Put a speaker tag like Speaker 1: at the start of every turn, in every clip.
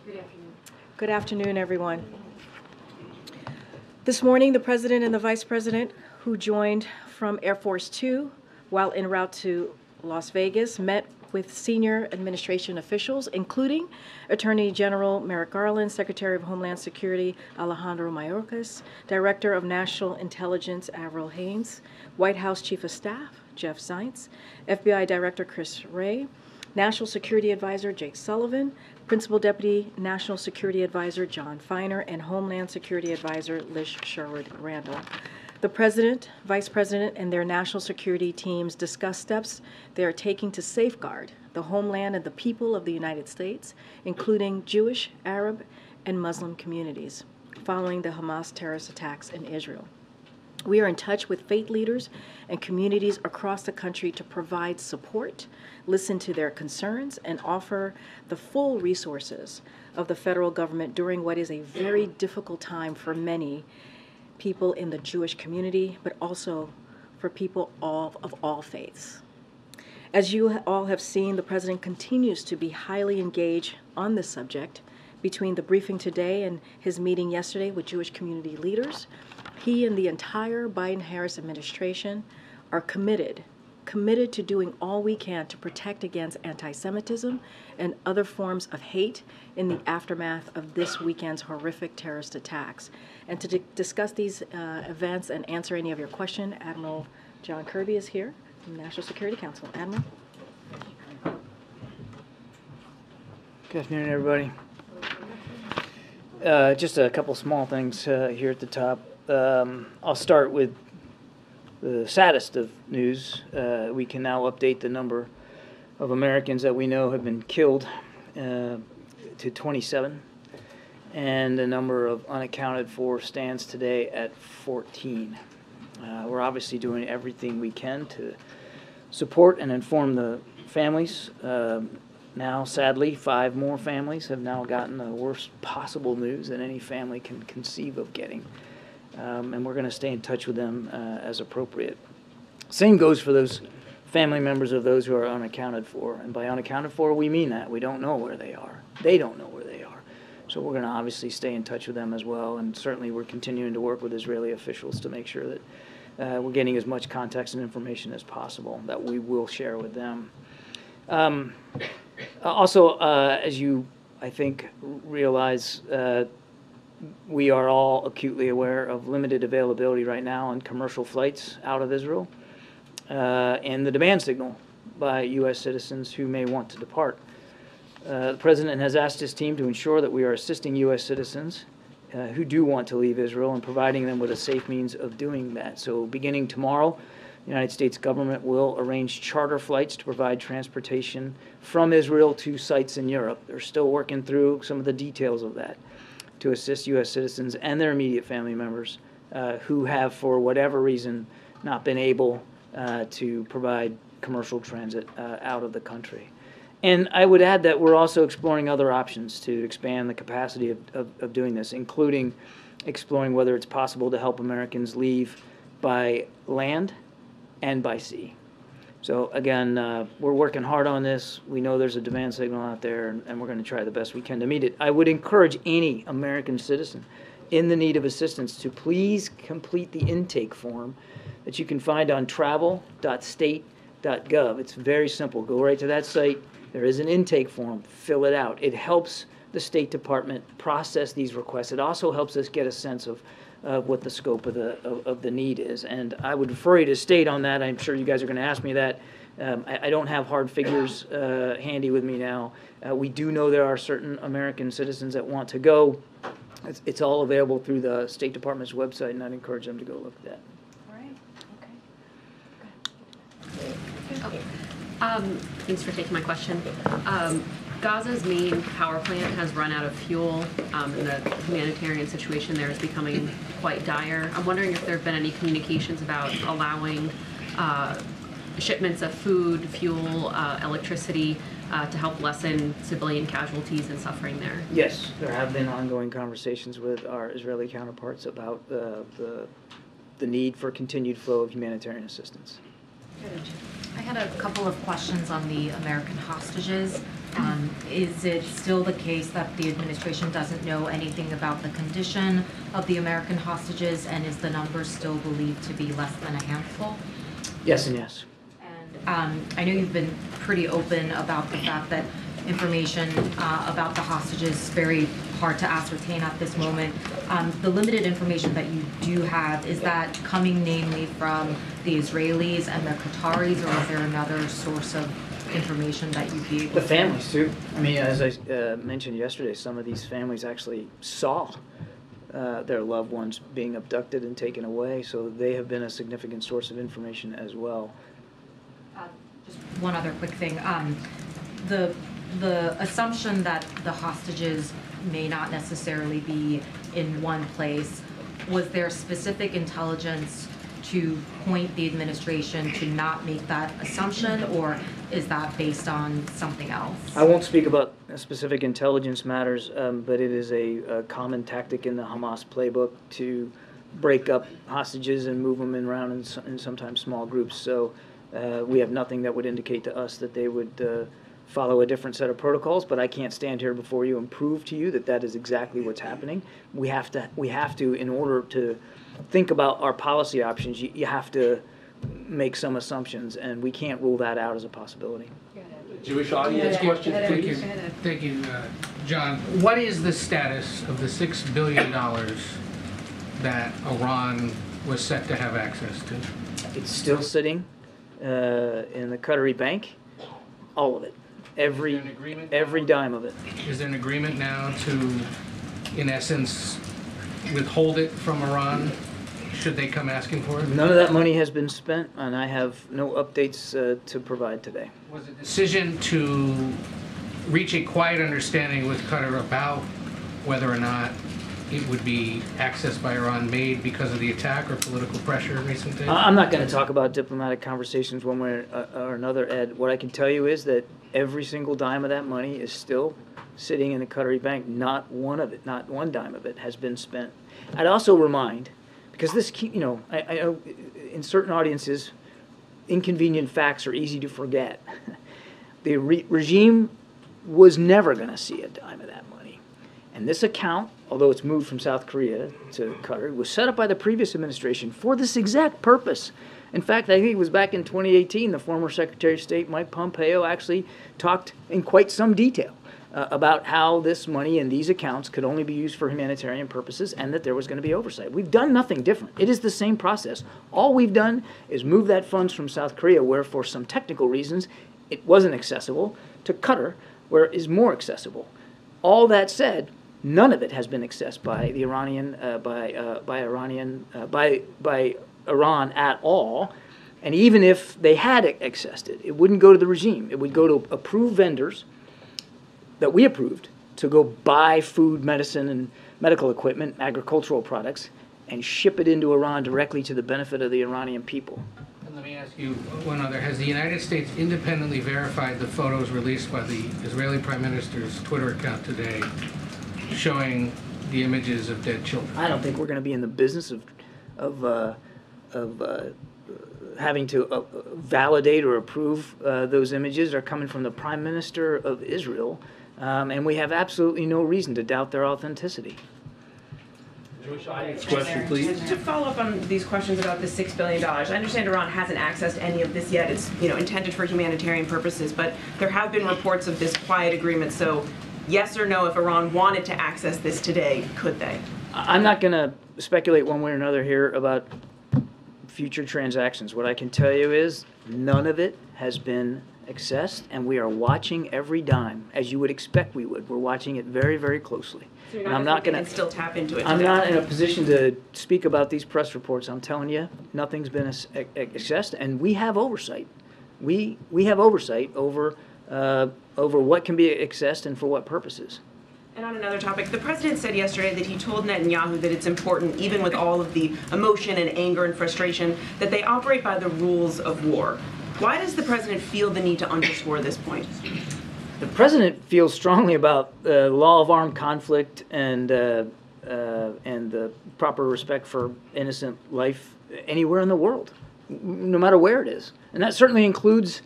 Speaker 1: Good afternoon.
Speaker 2: Good afternoon, everyone. This morning, the President and the Vice President, who joined from Air Force Two while en route to Las Vegas, met with senior administration officials, including Attorney General Merrick Garland, Secretary of Homeland Security Alejandro Mayorkas, Director of National Intelligence Avril Haines, White House Chief of Staff Jeff Zients, FBI Director Chris Wray, National Security Advisor Jake Sullivan, Principal Deputy National Security Advisor John Feiner, and Homeland Security Advisor Liz Sherwood Randall. The President, Vice President, and their national security teams discussed steps they are taking to safeguard the homeland and the people of the United States, including Jewish, Arab, and Muslim communities, following the Hamas terrorist attacks in Israel. We are in touch with faith leaders and communities across the country to provide support, listen to their concerns, and offer the full resources of the federal government during what is a very difficult time for many people in the Jewish community, but also for people of all faiths. As you all have seen, the President continues to be highly engaged on this subject. Between the briefing today and his meeting yesterday with Jewish community leaders, he and the entire Biden-Harris administration are committed to doing all we can to protect against anti-Semitism and other forms of hate in the aftermath of this weekend's horrific terrorist attacks. And to discuss these events and answer any of your questions, Admiral John Kirby is here from the National Security Council. Admiral.
Speaker 3: Good afternoon, everybody. Just a couple small things here at the top. I'll start with the saddest of news. We can now update the number of Americans that we know have been killed to 27, and the number of unaccounted for stands today at 14. We're obviously doing everything we can to support and inform the families. Now, sadly, 5 more families have now gotten the worst possible news that any family can conceive of getting. And we're going to stay in touch with them as appropriate. Same goes for those family members of those who are unaccounted for. And by unaccounted for, we mean that. We don't know where they are. They don't know where they are. So we're going to obviously stay in touch with them as well. And certainly we're continuing to work with Israeli officials to make sure that we're getting as much context and information as possible that we will share with them. Also, as you, I think, realize, we are all acutely aware of limited availability right now on commercial flights out of Israel and the demand signal by U.S. citizens who may want to depart. The President has asked his team to ensure that we are assisting U.S. citizens who do want to leave Israel and providing them with a safe means of doing that. So beginning tomorrow, the United States government will arrange charter flights to provide transportation from Israel to sites in Europe. They're still working through some of the details of that to assist U.S. citizens and their immediate family members who have, for whatever reason, not been able to provide commercial transit out of the country. And I would add that we're also exploring other options to expand the capacity of doing this, including exploring whether it's possible to help Americans leave by land and by sea. So again, we're working hard on this. We know there's a demand signal out there, and we're going to try the best we can to meet it. I would encourage any American citizen in the need of assistance to please complete the intake form that you can find on travel.state.gov. It's very simple. Go right to that site. There is an intake form. Fill it out. It helps the State Department process these requests. It also helps us get a sense of what the scope of the need is. And I would refer you to state on that. I'm sure you guys are going to ask me that. I don't have hard figures handy with me now. We do know there are certain American citizens that want to go. It's all available through the State Department's website, and I'd encourage them to go look at that.
Speaker 1: All right. Okay.
Speaker 4: Thanks for taking my question. Gaza's main power plant has run out of fuel, and the humanitarian situation there is becoming quite dire. I'm wondering if there have been any communications about allowing shipments of food, fuel, electricity to help lessen civilian casualties and suffering there.
Speaker 3: Yes, there have been ongoing conversations with our Israeli counterparts about the need for continued flow of humanitarian assistance.
Speaker 5: I had a couple of questions on the American hostages. Is it still the case that the administration doesn't know anything about the condition of the American hostages, and is the number still believed to be less than a handful?
Speaker 3: Yes and yes.
Speaker 5: And I know you've been pretty open about the fact that information about the hostages is very hard to ascertain at this moment. The limited information that you do have, is that coming namely from the Israelis and the Qataris, or is there another source of information that you'd be able
Speaker 3: The
Speaker 5: to...
Speaker 3: families, too. I mean, as I mentioned yesterday, some of these families actually saw their loved ones being abducted and taken away, so they have been a significant source of information as well.
Speaker 5: Just one other quick thing. The assumption that the hostages may not necessarily be in one place, was there specific intelligence to point the administration to not make that assumption, or is that based on something else?
Speaker 3: I won't speak about specific intelligence matters, but it is a common tactic in the Hamas playbook to break up hostages and move them around in sometimes small groups. So we have nothing that would indicate to us that they would follow a different set of protocols, but I can't stand here before you and prove to you that that is exactly what's happening. We have to, in order to think about our policy options, you have to make some assumptions, and we can't rule that out as a possibility.
Speaker 6: Jewish audience question,
Speaker 7: Thank
Speaker 6: please.
Speaker 7: you, thank you, John. What is the status of the $6 billion that Iran was set to have access to?
Speaker 3: It's still sitting in the Qatari bank, all of it, every dime of it.
Speaker 7: Is there an agreement now to, in essence, withhold it from Iran should they come asking for it?
Speaker 3: None of that money has been spent, and I have no updates to provide today.
Speaker 7: Was the decision to reach a quiet understanding with Qatar about whether or not it would be accessed by Iran made because of the attack or political pressure in recent days?
Speaker 3: I'm not going to talk about diplomatic conversations one way or another, Ed. What I can tell you is that every single dime of that money is still sitting in the Qatari bank. Not one of it, not one dime of it has been spent. I'd also remind, because this, I know in certain audiences, inconvenient facts are easy to forget. The regime was never going to see a dime of that money. And this account, although it's moved from South Korea to Qatar, was set up by the previous administration for this exact purpose. In fact, I think it was back in 2018, the former Secretary of State, Mike Pompeo, actually talked in quite some detail about how this money in these accounts could only be used for humanitarian purposes and that there was going to be oversight. We've done nothing different. It is the same process. All we've done is move that funds from South Korea, where for some technical reasons it wasn't accessible, to Qatar, where it is more accessible. All that said, none of it has been accessed by the by Iran at all. And even if they had accessed it, it wouldn't go to the regime. It would go to approved vendors that we approved to go buy food, medicine, and medical equipment, agricultural products, and ship it into Iran directly to the benefit of the Iranian people.
Speaker 7: And let me ask you one other. Has the United States independently verified the photos released by the Israeli Prime Minister's Twitter account today showing the images of dead children?
Speaker 3: I don't think we're going to be in the business of having to validate or approve those images. Are coming from the Prime Minister of Israel, and we have absolutely no reason to doubt their authenticity.
Speaker 6: Jewish audience question, please.
Speaker 8: To follow up on these questions about the $6 billion, I understand Iran hasn't accessed any of this yet. It's intended for humanitarian purposes, but there have been reports of this quiet agreement. So, yes or no, if Iran wanted to access this today, could they?
Speaker 3: I'm not going to speculate one way or another here about future transactions. What I can tell you is none of it has been accessed, and we are watching every dime, as you would expect we would. We're watching it very, very closely.
Speaker 8: So you're not going to still tap into it today?
Speaker 3: I'm not in a position to speak about these press reports. I'm telling you, nothing's been accessed, and we have oversight. We have oversight over what can be accessed and for what purposes.
Speaker 8: And on another topic, the president said yesterday that he told Netanyahu that it's important, even with all of the emotion and anger and frustration, that they operate by the rules of war. Why does the president feel the need to underscore this point?
Speaker 3: The president feels strongly about the law of armed conflict and the proper respect for innocent life anywhere in the world, no matter where it is. And that certainly includes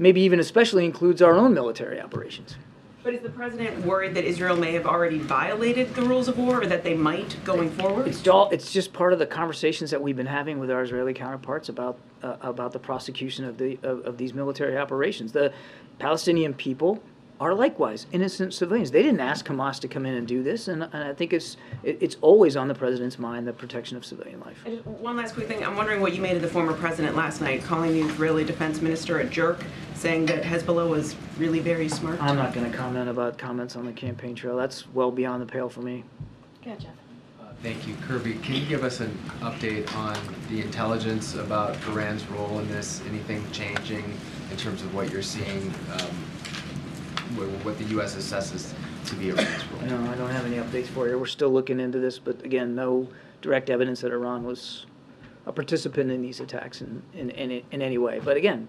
Speaker 3: maybe even especially includes our own military operations.
Speaker 8: But is the president worried that Israel may have already violated the rules of war, or that they might going forward?
Speaker 3: It's just part of the conversations that we've been having with our Israeli counterparts about the prosecution of these military operations. The Palestinian people are likewise innocent civilians. They didn't ask Hamas to come in and do this, and I think it's always on the president's mind, the protection of civilian life.
Speaker 8: And one last quick thing. I'm wondering what you made of the former president last night, calling the Israeli defense minister a jerk, saying that Hezbollah was really very smart.
Speaker 3: I'm not going to comment about comments on the campaign trail. That's well beyond the pale for me.
Speaker 2: Gotcha.
Speaker 9: Thank you. Kirby, can you give us an update on the intelligence about Iran's role in this? Anything changing in terms of what you're seeing, what the U.S. assesses to be Iran's role?
Speaker 3: No, I don't have any updates for you. We're still looking into this, but again, no direct evidence that Iran was a participant in these attacks in any way. But again,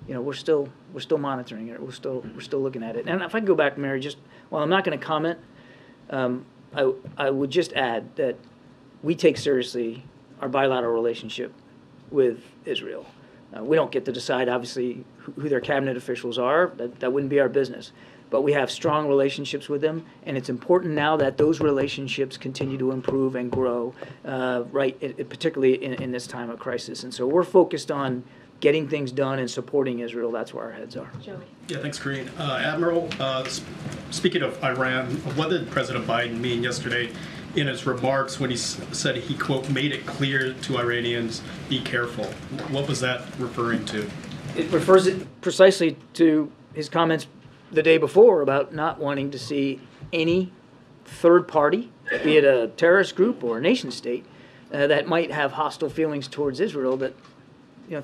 Speaker 3: we're still monitoring it. We're still looking at it. And if I can go back, Mary, while I'm not going to comment, I would just add that we take seriously our bilateral relationship with Israel. We don't get to decide, obviously, who their cabinet officials are. That wouldn't be our business. But we have strong relationships with them, and it's important now that those relationships continue to improve and grow, particularly in this time of crisis. And so we're focused on getting things done and supporting Israel. That's where our heads are.
Speaker 2: Joey.
Speaker 10: Yeah, thanks, Karine. Admiral, speaking of Iran, what did President Biden mean yesterday in his remarks when he said he, quote, made it clear to Iranians, be careful? What was that referring to?
Speaker 3: It refers precisely to his comments the day before about not wanting to see any third party, be it a terrorist group or a nation state, that might have hostile feelings towards Israel, that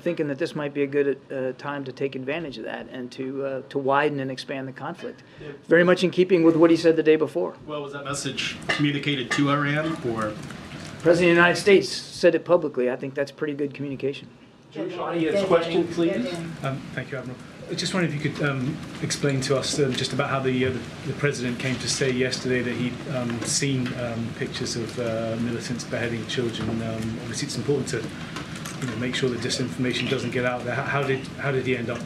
Speaker 3: thinking that this might be a good time to take advantage of that and to widen and expand the conflict. Very much in keeping with what he said the day before.
Speaker 10: Well, was that message communicated to Iran, or?
Speaker 3: The President of the United States said it publicly. I think that's pretty good communication.
Speaker 6: Jewish audience question, please.
Speaker 11: Thank you, Admiral. I just wondered if you could explain to us just about how the President came to say yesterday that he'd seen pictures of militants beheading children. Obviously, it's important to make sure that disinformation doesn't get out there. How did he end up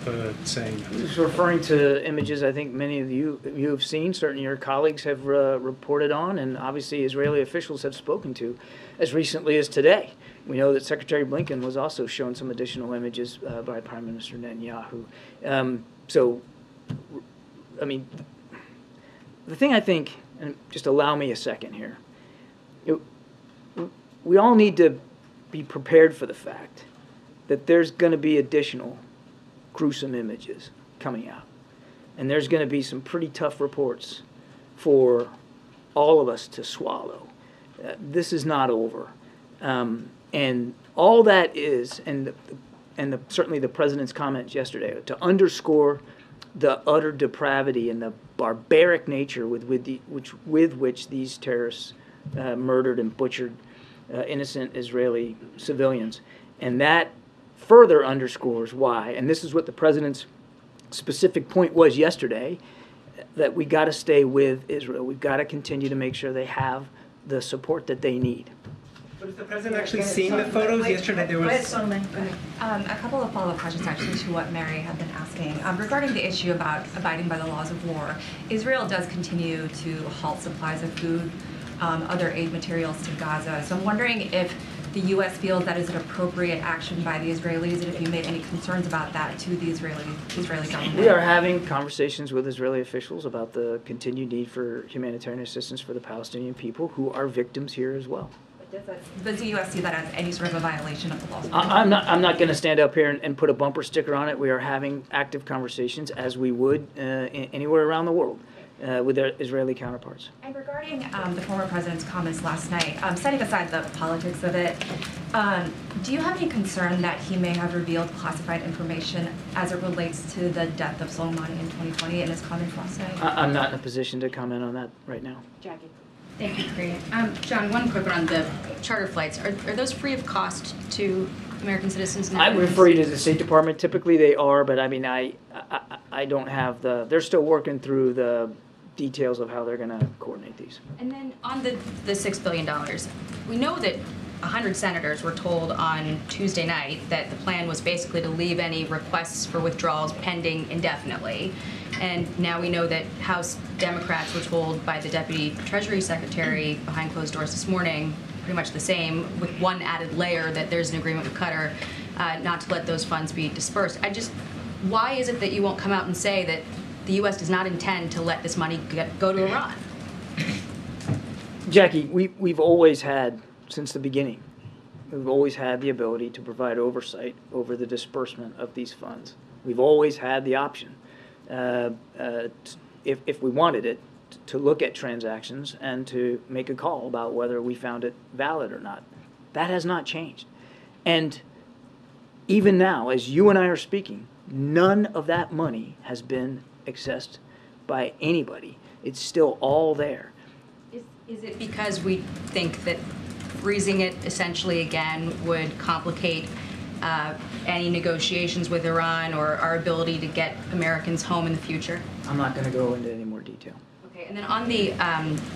Speaker 11: saying that?
Speaker 3: He's referring to images I think many of you have seen, certainly your colleagues have reported on, and obviously Israeli officials have spoken to as recently as today. We know that Secretary Blinken was also shown some additional images by Prime Minister Netanyahu. The thing I think, and just allow me a second here, we all need to be prepared for the fact that there's going to be additional gruesome images coming out. And there's going to be some pretty tough reports for all of us to swallow. This is not over. And all that is, certainly the President's comments yesterday, to underscore the utter depravity and the barbaric nature with which these terrorists murdered and butchered innocent Israeli civilians. And that further underscores why, and this is what the President's specific point was yesterday, that we got to stay with Israel. We've got to continue to make sure they have the support that they need.
Speaker 12: But has the President actually seen the photos? Yesterday there was...
Speaker 13: A couple of follow-up questions actually to what Mary had been asking. Regarding the issue about abiding by the laws of war, Israel does continue to halt supplies of food, other aid materials to Gaza. So I'm wondering if the U.S. feels that is an appropriate action by the Israelis, and if you made any concerns about that to the Israeli government.
Speaker 3: We are having conversations with Israeli officials about the continued need for humanitarian assistance for the Palestinian people who are victims here as well.
Speaker 13: Does the U.S. see that as any sort of a violation of the laws?
Speaker 3: I'm not going to stand up here and put a bumper sticker on it. We are having active conversations, as we would anywhere around the world, with their Israeli counterparts.
Speaker 13: And regarding the former president's comments last night, setting aside the politics of it, do you have any concern that he may have revealed classified information as it relates to the death of Soleimani in 2020 in his comments last night?
Speaker 3: I'm not in a position to comment on that right now.
Speaker 2: Jackie.
Speaker 1: Thank you, Karine. John, one quick one on the charter flights. Are those free of cost to American citizens now?
Speaker 3: I would refer you to the State Department. Typically they are, but I mean, I don't have they're still working through the details of how they're going to coordinate these.
Speaker 1: And then on the $6 billion, we know that 100 senators were told on Tuesday night that the plan was basically to leave any requests for withdrawals pending indefinitely. And now we know that House Democrats were told by the Deputy Treasury Secretary behind closed doors this morning pretty much the same, with one added layer that there's an agreement with Qatar not to let those funds be dispersed. Why is it that you won't come out and say that the U.S. does not intend to let this money go to Iran?
Speaker 3: Jackie, we've always had, since the beginning, we've always had the ability to provide oversight over the disbursement of these funds. We've always had the option, if we wanted it, to look at transactions and to make a call about whether we found it valid or not. That has not changed. And even now, as you and I are speaking, none of that money has been accessed by anybody. It's still all there.
Speaker 1: Is it because we think that freezing it essentially again would complicate any negotiations with Iran or our ability to get Americans home in the future?
Speaker 3: I'm not going to go into any more detail.
Speaker 1: Okay, and then on the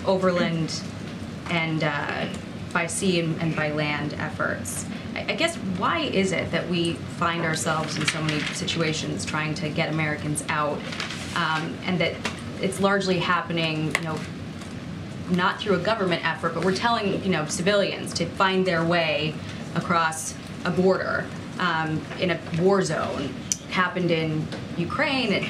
Speaker 1: overland and by sea and by land efforts, I guess why is it that we find ourselves in so many situations trying to get Americans out, and that it's largely happening, not through a government effort, but we're telling, civilians to find their way across a border in a war zone. It happened in Ukraine.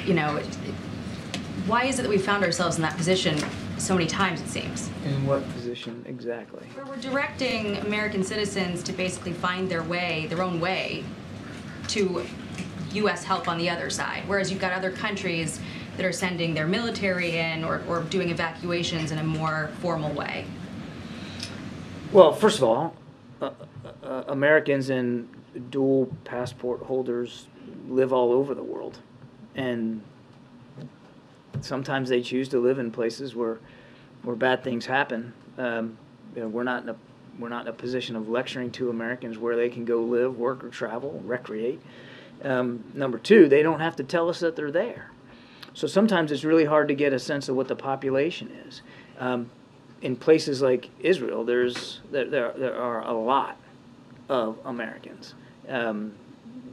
Speaker 1: Why is it that we found ourselves in that position so many times, it seems?
Speaker 3: In what position exactly?
Speaker 1: Where we're directing American citizens to basically find their own way to U.S. help on the other side, whereas you've got other countries that are sending their military in or doing evacuations in a more formal way.
Speaker 3: Well, first of all, Americans and dual passport holders live all over the world, and sometimes they choose to live in places where bad things happen. We're not in a position of lecturing to Americans where they can go live, work, or travel, recreate. Number two, they don't have to tell us that they're there. So sometimes it's really hard to get a sense of what the population is. In places like Israel, there are a lot of Americans.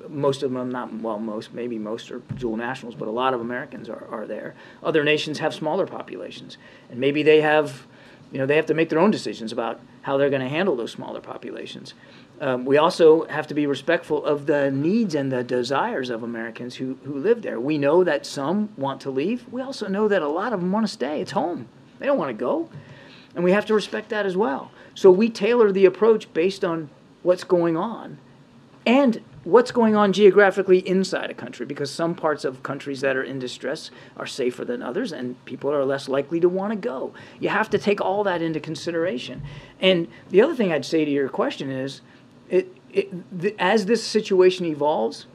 Speaker 3: Most of them, maybe most are dual nationals, but a lot of Americans are there. Other nations have smaller populations, and maybe they have to make their own decisions about how they're going to handle those smaller populations. We also have to be respectful of the needs and the desires of Americans who live there. We know that some want to leave. We also know that a lot of them want to stay. It's home. They don't want to go. And we have to respect that as well. So we tailor the approach based on what's going on and what's going on geographically inside a country, because some parts of countries that are in distress are safer than others, and people are less likely to want to go. You have to take all that into consideration. And the other thing I'd say to your question is, as this situation evolves,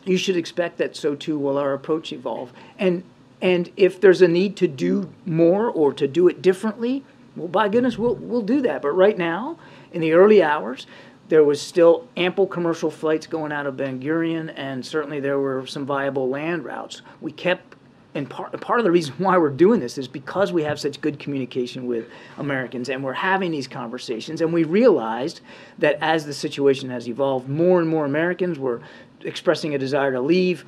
Speaker 3: you should expect that so too will our approach evolve. And if there's a need to do more or to do it differently, well, by goodness, we'll do that. But right now, in the early hours, there was still ample commercial flights going out of Ben Gurion, and certainly there were some viable land routes. We kept, and part of the reason why we're doing this is because we have such good communication with Americans, and we're having these conversations, and we realized that as the situation has evolved, more and more Americans were expressing a desire to leave,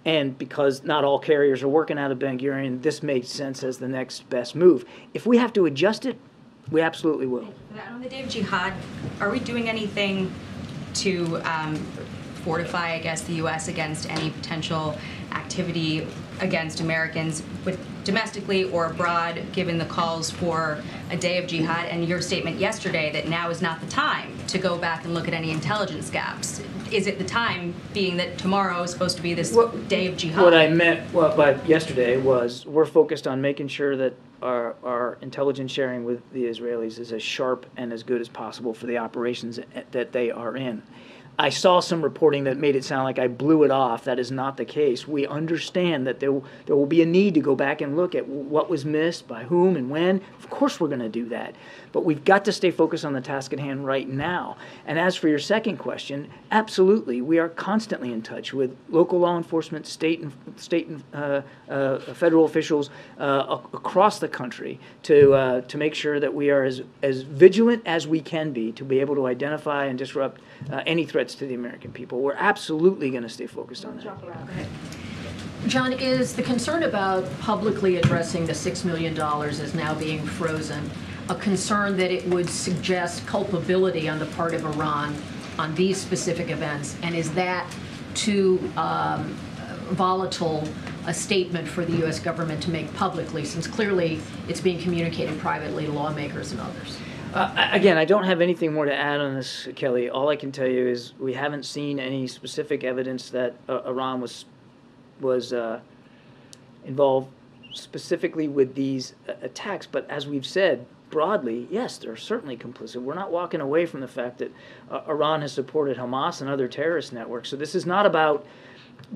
Speaker 3: and because not all carriers are working out of Ben Gurion, this made sense as the next best move. If we have to adjust it, we absolutely will.
Speaker 1: On the day of jihad, are we doing anything to fortify, I guess, the U.S. against any potential activity against Americans, domestically or abroad, given the calls for a day of jihad and your statement yesterday that now is not the time to go back and look at any intelligence gaps? Is it the time, being that tomorrow is supposed to be this day of jihad?
Speaker 3: What I meant by yesterday was we're focused on making sure that our intelligence sharing with the Israelis is as sharp and as good as possible for the operations that they are in. I saw some reporting that made it sound like I blew it off. That is not the case. We understand that there will be a need to go back and look at what was missed, by whom, and when. Of course we're going to do that. But we've got to stay focused on the task at hand right now. And as for your second question, absolutely, we are constantly in touch with local law enforcement, state and federal officials across the country to make sure that we are as vigilant as we can be to be able to identify and disrupt any threats to the American people. We're absolutely going to stay focused on that.
Speaker 14: John, is the concern about publicly addressing the $6 million as now being frozen a concern that it would suggest culpability on the part of Iran on these specific events? And is that too volatile a statement for the U.S. government to make publicly, since clearly it's being communicated privately to lawmakers and others?
Speaker 3: Again, I don't have anything more to add on this, Kelly. All I can tell you is we haven't seen any specific evidence that Iran was involved specifically with these attacks. But as we've said, broadly, yes, they're certainly complicit. We're not walking away from the fact that Iran has supported Hamas and other terrorist networks. So this is not about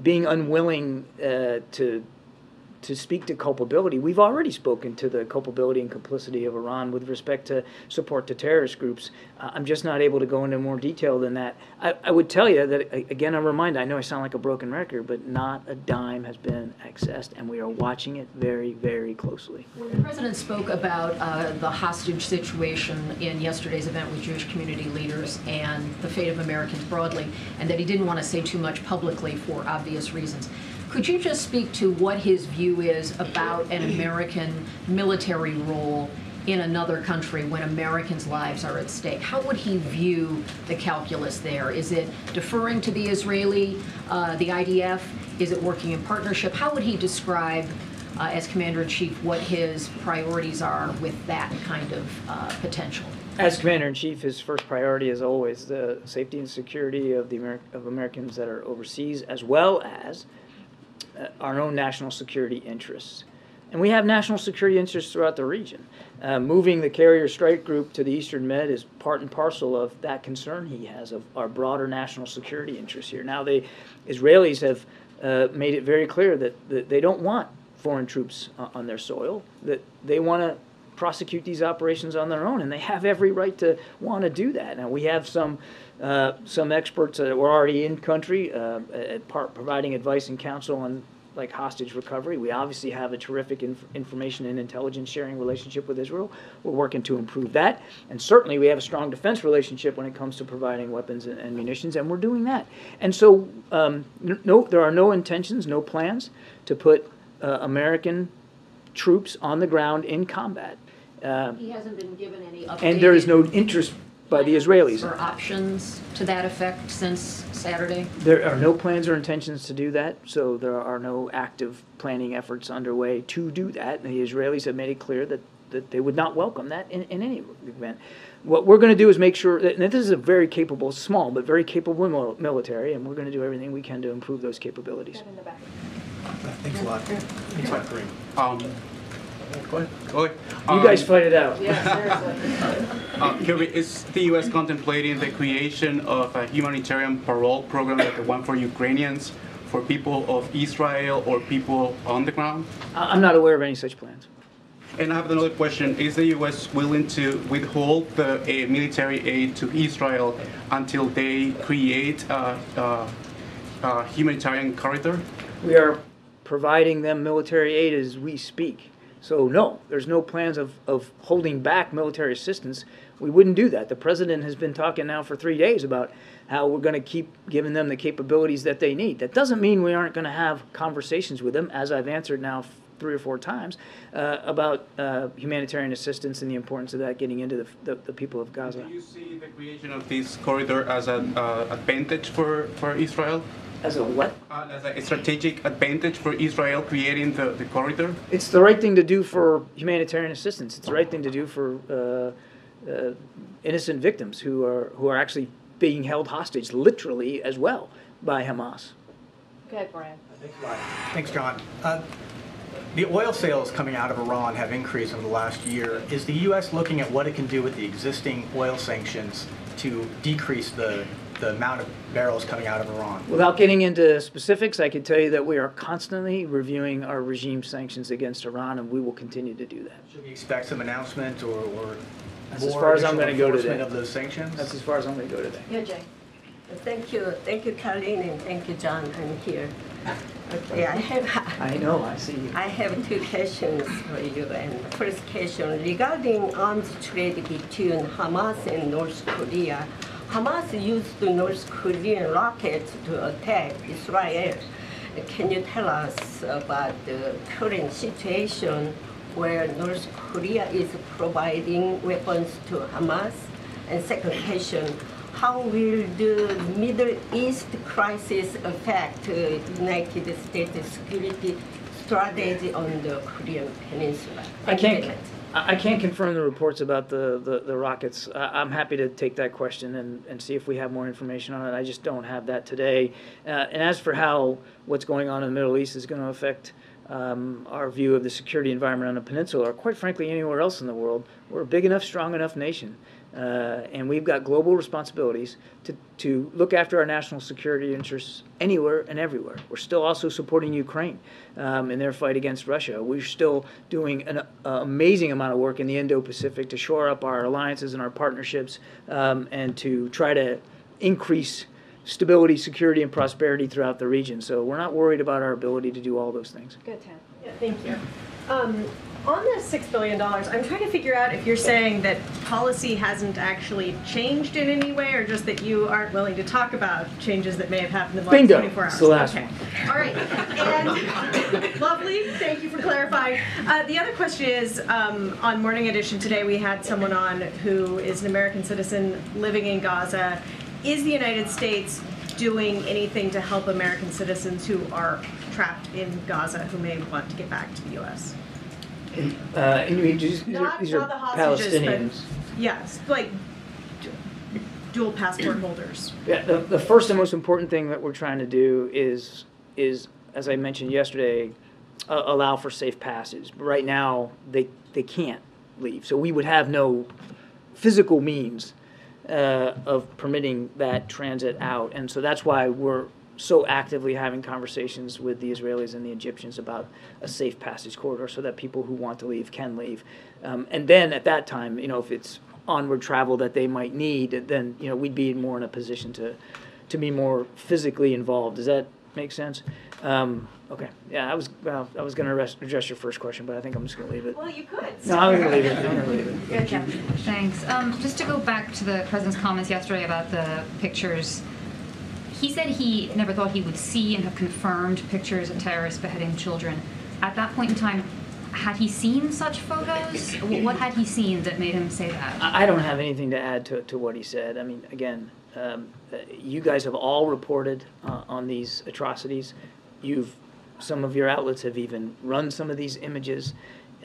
Speaker 3: being unwilling to speak to culpability. We've already spoken to the culpability and complicity of Iran with respect to support to terrorist groups. I'm just not able to go into more detail than that. I would tell you that, again, a reminder, I know I sound like a broken record, but not a dime has been accessed, and we are watching it very, very closely.
Speaker 14: When the president spoke about the hostage situation in yesterday's event with Jewish community leaders and the fate of Americans broadly, and that he didn't want to say too much publicly for obvious reasons, could you just speak to what his view is about an American military role in another country when Americans' lives are at stake? How would he view the calculus there? Is it deferring to the Israeli, the IDF? Is it working in partnership? How would he describe, as Commander-in-Chief, what his priorities are with that kind of potential?
Speaker 3: As Commander-in-Chief, his first priority is always the safety and security of of Americans that are overseas, as well as our own national security interests. And we have national security interests throughout the region. Moving the carrier strike group to the Eastern Med is part and parcel of that concern he has of our broader national security interests here. Now, the Israelis have made it very clear that they don't want foreign troops on their soil, that they want to prosecute these operations on their own, and they have every right to want to do that. Now, we have some experts that were already in country providing advice and counsel on like hostage recovery. We obviously have a terrific information and intelligence sharing relationship with Israel. We're working to improve that. And certainly we have a strong defense relationship when it comes to providing weapons and munitions, and we're doing that. And so there are no intentions, no plans to put American troops on the ground in combat.
Speaker 14: He hasn't been given any updated
Speaker 3: and there is no interest by the Israelis.
Speaker 14: Or options to that effect since Saturday?
Speaker 3: There are no plans or intentions to do that, so there are no active planning efforts underway to do that. And the Israelis have made it clear that they would not welcome that in any event. What we're going to do is make sure that, and this is a very capable, small, but very capable military, and we're going to do everything we can to improve those capabilities.
Speaker 12: Thanks a lot. Thanks a lot, Karine.
Speaker 6: Go ahead.
Speaker 3: You guys fight it out.
Speaker 6: Kirby, is the U.S. contemplating the creation of a humanitarian parole program like the one for Ukrainians, for people of Israel or people on the ground?
Speaker 3: I'm not aware of any such plans.
Speaker 6: And I have another question. Is the U.S. willing to withhold the military aid to Israel until they create a humanitarian corridor?
Speaker 3: We are providing them military aid as we speak. So no, there's no plans of holding back military assistance. We wouldn't do that. The president has been talking now for 3 days about how we're going to keep giving them the capabilities that they need. That doesn't mean we aren't going to have conversations with them, as I've answered now 3 or 4 times, about humanitarian assistance and the importance of that getting into the people of Gaza.
Speaker 6: Do you see the creation of this corridor as an advantage for Israel?
Speaker 3: As a what?
Speaker 6: As a strategic advantage for Israel creating the corridor?
Speaker 3: It's the right thing to do for humanitarian assistance. It's the right thing to do for innocent victims who are actually being held hostage, literally as well, by Hamas.
Speaker 2: Go ahead, Brian.
Speaker 12: Thanks, John. The oil sales coming out of Iran have increased in the last year. Is the U.S. looking at what it can do with the existing oil sanctions to decrease the the amount of barrels coming out of Iran?
Speaker 3: Without getting into specifics, I can tell you that we are constantly reviewing our regime sanctions against Iran, and we will continue to do that.
Speaker 12: Should we expect some announcement or
Speaker 3: That's as
Speaker 12: more
Speaker 3: far as I'm
Speaker 12: additional
Speaker 3: going to go
Speaker 12: enforcement
Speaker 3: today.
Speaker 12: of those sanctions?
Speaker 3: That's as far as I'm going to go today.
Speaker 15: Yeah, Jay. Thank you, Karine, and thank you, John. I'm here. Okay,
Speaker 3: I know, I see you.
Speaker 15: I have two questions for you. And first question regarding arms trade between Hamas and North Korea. Hamas used the North Korean rockets to attack Israel. Can you tell us about the current situation where North Korea is providing weapons to Hamas? And second question, how will the Middle East crisis affect United States security strategy on the Korean Peninsula?
Speaker 3: I can't confirm the reports about the rockets. I'm happy to take that question and see if we have more information on it. I just don't have that today. And as for how what's going on in the Middle East is going to affect our view of the security environment on the peninsula, or quite frankly anywhere else in the world, we're a big enough, strong enough nation. And we've got global responsibilities to look after our national security interests anywhere and everywhere. We're still also supporting Ukraine in their fight against Russia. We're still doing an amazing amount of work in the Indo-Pacific to shore up our alliances and our partnerships and to try to increase stability, security, and prosperity throughout the region. So we're not worried about our ability to do all those things.
Speaker 2: Good, Tam.
Speaker 16: Yeah, thank you. On the $6 billion, I'm trying to figure out if you're saying that policy hasn't actually changed in any way, or just that you aren't willing to talk about changes that may have happened in the last
Speaker 3: Bingo.
Speaker 16: 24 hours.
Speaker 3: It's the last
Speaker 16: Okay.
Speaker 3: one.
Speaker 16: All right. And lovely. Thank you for clarifying. The other question is, on Morning Edition today, we had someone on who is an American citizen living in Gaza. Is the United States doing anything to help American citizens who are trapped in Gaza who may want to get back to the U.S.?
Speaker 3: And these
Speaker 16: Not
Speaker 3: are
Speaker 16: the hostages,
Speaker 3: Palestinians.
Speaker 16: but yes, like dual passport holders.
Speaker 3: Yeah, the first and most important thing that we're trying to do is as I mentioned yesterday, allow for safe passage. Right now, they can't leave, so we would have no physical means of permitting that transit out, and so that's why we're so actively having conversations with the Israelis and the Egyptians about a safe passage corridor so that people who want to leave can leave. And then at that time, if it's onward travel that they might need, then, we'd be more in a position to be more physically involved. Does that make sense? Okay. Yeah, I was going to address your first question, but I think I'm just going to leave it.
Speaker 16: Well, you could.
Speaker 3: No, I'm going to leave it. I'm going to leave it.
Speaker 16: Good, Jeff.
Speaker 1: Thanks. Just to go back to the president's comments yesterday about the pictures, he said he never thought he would see and have confirmed pictures of terrorists beheading children. At that point in time, had he seen such photos? What had he seen that made him say that?
Speaker 3: I don't have anything to add to what he said. I mean, again, you guys have all reported on these atrocities. Some of your outlets have even run some of these images.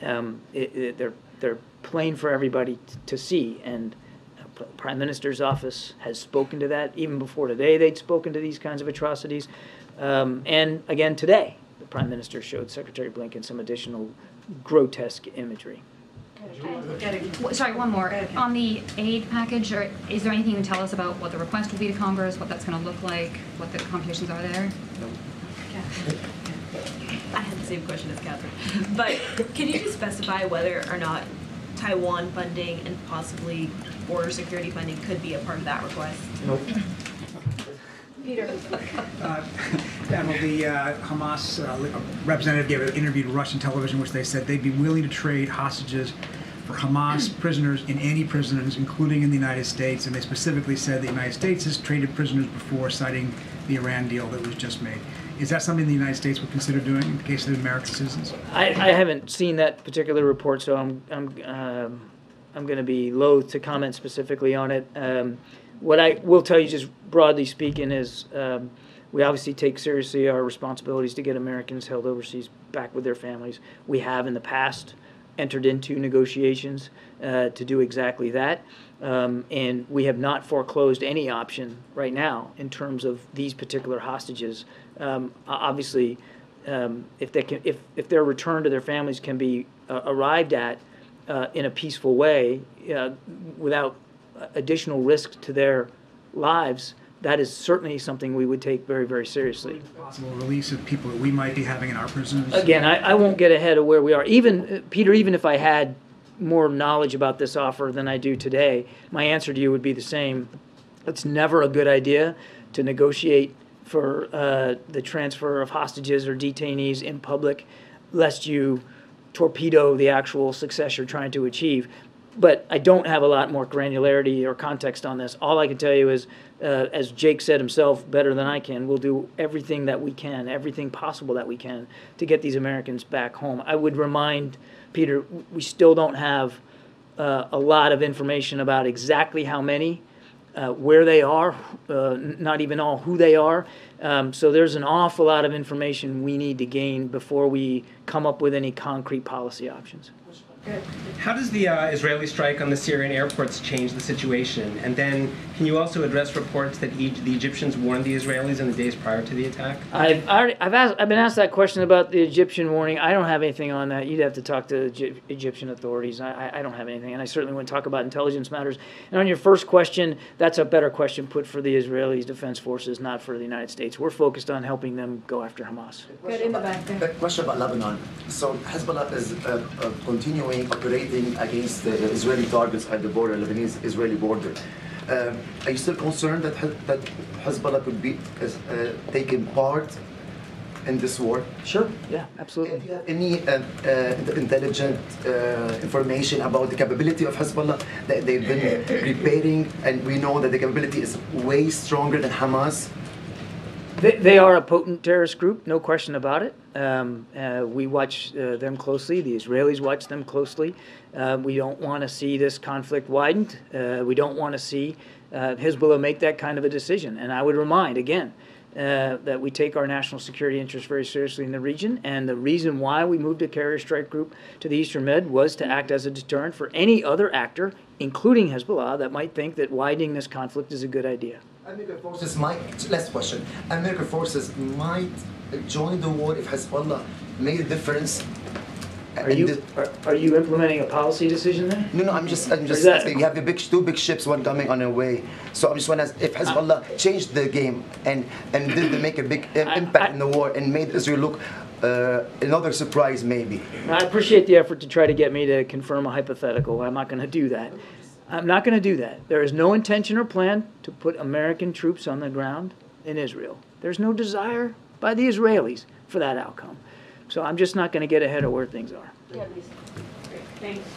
Speaker 3: They're plain for everybody to see, and the Prime Minister's office has spoken to that. Even before today, they'd spoken to these kinds of atrocities. And again, today, the Prime Minister showed Secretary Blinken some additional grotesque imagery.
Speaker 1: Sorry, one more. On the aid package, is there anything you can tell us about what the request will be to Congress, what that's going to look like, what the complications are there?
Speaker 17: I had the same question as Catherine. But can you just specify whether or not Taiwan funding and possibly border security funding could be a part of that request?
Speaker 3: Nope.
Speaker 16: Peter.
Speaker 18: Admiral, the Hamas representative gave an interview to Russian television, which they said they'd be willing to trade hostages for Hamas prisoners and any prisoners, including in the United States. And they specifically said the United States has traded prisoners before, citing the Iran deal that was just made. Is that something the United States would consider doing in the case of American citizens?
Speaker 3: I haven't seen that particular report, so I'm going to be loath to comment specifically on it. What I will tell you, just broadly speaking, is we obviously take seriously our responsibilities to get Americans held overseas back with their families. We have in the past entered into negotiations to do exactly that, and we have not foreclosed any option right now in terms of these particular hostages. Obviously, if their return to their families can be arrived at in a peaceful way without additional risk to their lives, that is certainly something we would take very, very seriously.
Speaker 18: Possible release of people that we might be having in our prisons.
Speaker 3: Again, I won't get ahead of where we are. Even, Peter, even if I had more knowledge about this offer than I do today, my answer to you would be the same. It's never a good idea to negotiate for the transfer of hostages or detainees in public, lest you torpedo the actual success you're trying to achieve. But I don't have a lot more granularity or context on this. All I can tell you is, as Jake said himself better than I can, we'll do everything that we can, everything possible that we can to get these Americans back home. I would remind Peter, we still don't have a lot of information about exactly how many, where they are, not even all who they are. So there's an awful lot of information we need to gain before we come up with any concrete policy options.
Speaker 19: How does the Israeli strike on the Syrian airports change the situation? And then, can you also address reports that the Egyptians warned the Israelis in the days prior to the attack?
Speaker 3: I've been asked that question about the Egyptian warning. I don't have anything on that. You'd have to talk to Egyptian authorities. I don't have anything, and I certainly wouldn't talk about intelligence matters. And on your first question, that's a better question put for the Israeli Defense Forces, not for the United States. We're focused on helping them go after Hamas.
Speaker 2: Good, in the back there.
Speaker 20: A question about Lebanon. So Hezbollah is continuing operating against the Israeli targets at the border, Lebanese-Israeli border. Are you still concerned that Hezbollah could be taking part in this war?
Speaker 3: Sure, yeah, absolutely.
Speaker 20: Do you have any intelligent information about the capability of Hezbollah that they've been preparing, and we know that the capability is way stronger than Hamas?
Speaker 3: They are a potent terrorist group, no question about it. We watch them closely. The Israelis watch them closely. We don't want to see this conflict widened. We don't want to see Hezbollah make that kind of a decision. And I would remind, again, that we take our national security interests very seriously in the region. And the reason why we moved a carrier strike group to the Eastern Med was to act as a deterrent for any other actor, including Hezbollah, that might think that widening this conflict is a good idea.
Speaker 20: American forces might, last question, American forces might join the war if Hezbollah made a difference.
Speaker 3: Are you implementing a policy decision there?
Speaker 20: No, I'm just asking. You have two big ships, one coming on their way. So I just want to ask if Hezbollah changed the game and did they make a big impact in the war and made Israel look another surprise maybe.
Speaker 3: I appreciate the effort to try to get me to confirm a hypothetical. I'm not going to do that. I'm not going to do that. There is no intention or plan to put American troops on the ground in Israel. There's no desire by the Israelis for that outcome. So I'm just not going to get ahead of where things are.
Speaker 4: Yeah, Thanks.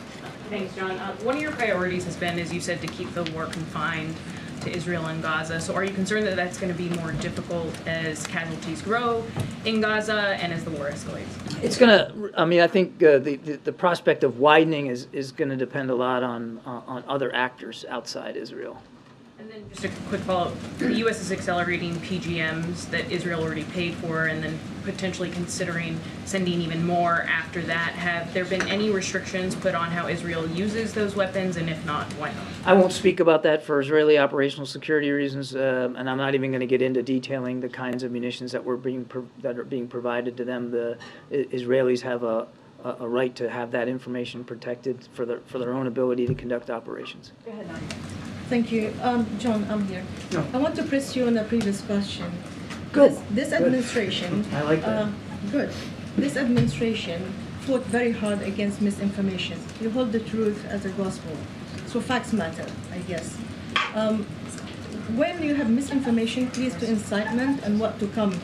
Speaker 4: Thanks, John. One of your priorities has been, as you said, to keep the war confined to Israel and Gaza. So are you concerned that that's going to be more difficult as casualties grow in Gaza and as the war escalates?
Speaker 3: It's going to, I mean, I think the prospect of widening is going to depend a lot on other actors outside Israel.
Speaker 4: And then just a quick follow-up. The U.S. is accelerating PGMs that Israel already paid for and then potentially considering sending even more after that. Have there been any restrictions put on how Israel uses those weapons, and if not, why not?
Speaker 3: I won't speak about that for Israeli operational security reasons, and I'm not even going to get into detailing the kinds of munitions that are being provided to them. The Israelis have a right to have that information protected for their own ability to conduct operations.
Speaker 2: Go ahead, Nadia.
Speaker 21: Thank you. John, I'm here.
Speaker 3: No.
Speaker 21: I want to press you on a previous question.
Speaker 3: Good.
Speaker 21: This
Speaker 3: Good.
Speaker 21: administration...
Speaker 3: I like that.
Speaker 21: Good. This administration fought very hard against misinformation. You hold the truth as a gospel. So facts matter, I guess. When you have misinformation, it leads to incitement and what to come.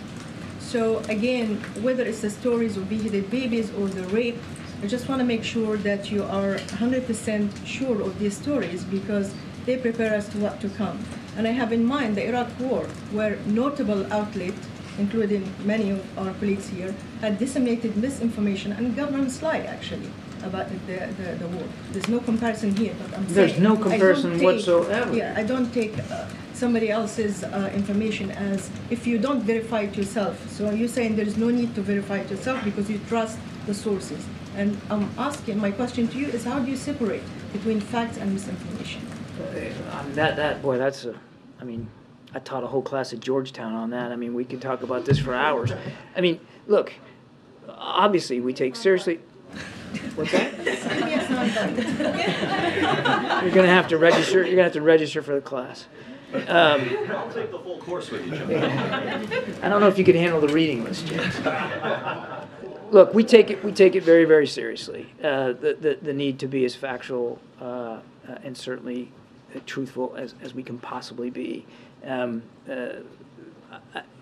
Speaker 21: So again, whether it's the stories of beheaded babies or the rape, I just want to make sure that you are 100% sure of these stories because they prepare us to what to come. And I have in mind the Iraq War, where notable outlets, including many of our colleagues here, had disseminated misinformation and governments lie, actually, about the war. There's no comparison here, but I'm saying...
Speaker 3: There's no comparison whatsoever.
Speaker 21: Yeah, I don't take somebody else's information as if you don't verify it yourself. So you're saying there's no need to verify it yourself because you trust the sources. And I'm asking, my question to you is how do you separate between facts and misinformation?
Speaker 3: I mean, I taught a whole class at Georgetown on that. I mean, we could talk about this for hours. I mean, look, obviously we take seriously... What's that? You're going to have to register. You're going to have to register for the class.
Speaker 5: I'll take the full course with you, John.
Speaker 3: I don't know if you can handle the reading list, James. Look, we take it very, very seriously. The need to be as factual and certainly truthful as we can possibly be.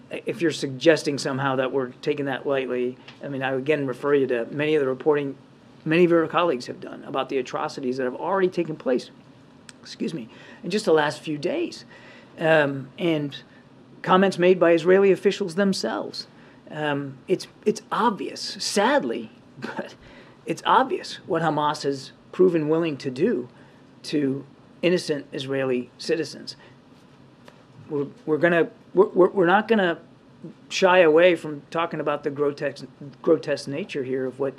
Speaker 3: If you're suggesting somehow that we're taking that lightly, I mean, I again refer you to many of the reporting many of your colleagues have done about the atrocities that have already taken place, in just the last few days. And comments made by Israeli officials themselves. It's obvious, sadly, but it's obvious what Hamas has proven willing to do to innocent Israeli citizens. We're not gonna shy away from talking about the grotesque nature here of what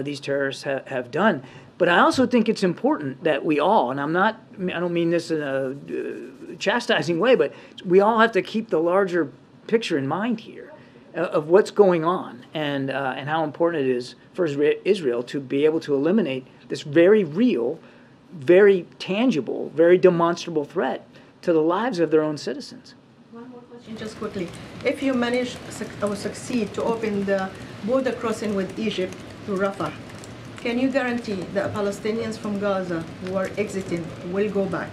Speaker 3: these terrorists have done. But I also think it's important that we all, and I don't mean this in a chastising way, but we all have to keep the larger picture in mind here of what's going on and how important it is for Israel to be able to eliminate this very real, very tangible, very demonstrable threat to the lives of their own citizens.
Speaker 21: One more question, just quickly. If you manage or succeed to open the border crossing with Egypt to Rafah, can you guarantee that Palestinians from Gaza who are exiting will go back?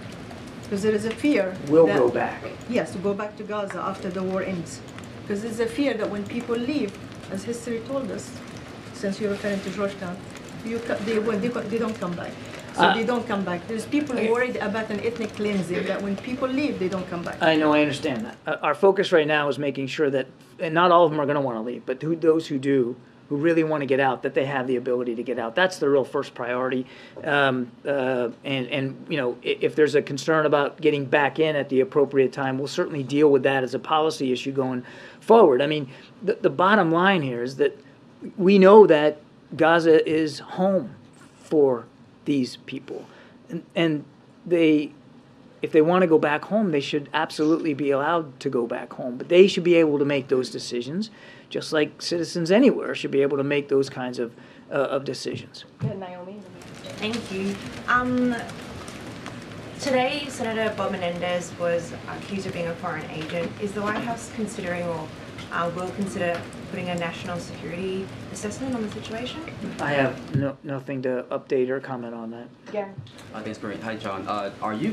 Speaker 21: Because there is a fear.
Speaker 3: Will go back.
Speaker 21: Yes, to go back to Gaza after the war ends. Because there's a fear that when people leave, as history told us, since you're referring to Georgetown, they don't come back. So they don't come back. There's people worried about an ethnic cleansing, that when people leave, they don't come back.
Speaker 3: I know, I understand that. Our focus right now is making sure that, and not all of them are going to want to leave, but those who do, who really want to get out, that they have the ability to get out. That's the real first priority. And you know, if there's a concern about getting back in at the appropriate time, we'll certainly deal with that as a policy issue going forward. I mean, the bottom line here is that we know that Gaza is home for these people, and if they want to go back home, they should absolutely be allowed to go back home. But they should be able to make those decisions, just like citizens anywhere should be able to make those kinds of decisions.
Speaker 2: Naomi.
Speaker 22: Thank you. Today, Senator Bob Menendez was accused of being a foreign agent. Is the White House considering or will consider putting a national security assessment on the situation?
Speaker 3: I have nothing to update or comment on that.
Speaker 2: Yeah.
Speaker 23: Thanks, Karine. Hi, John.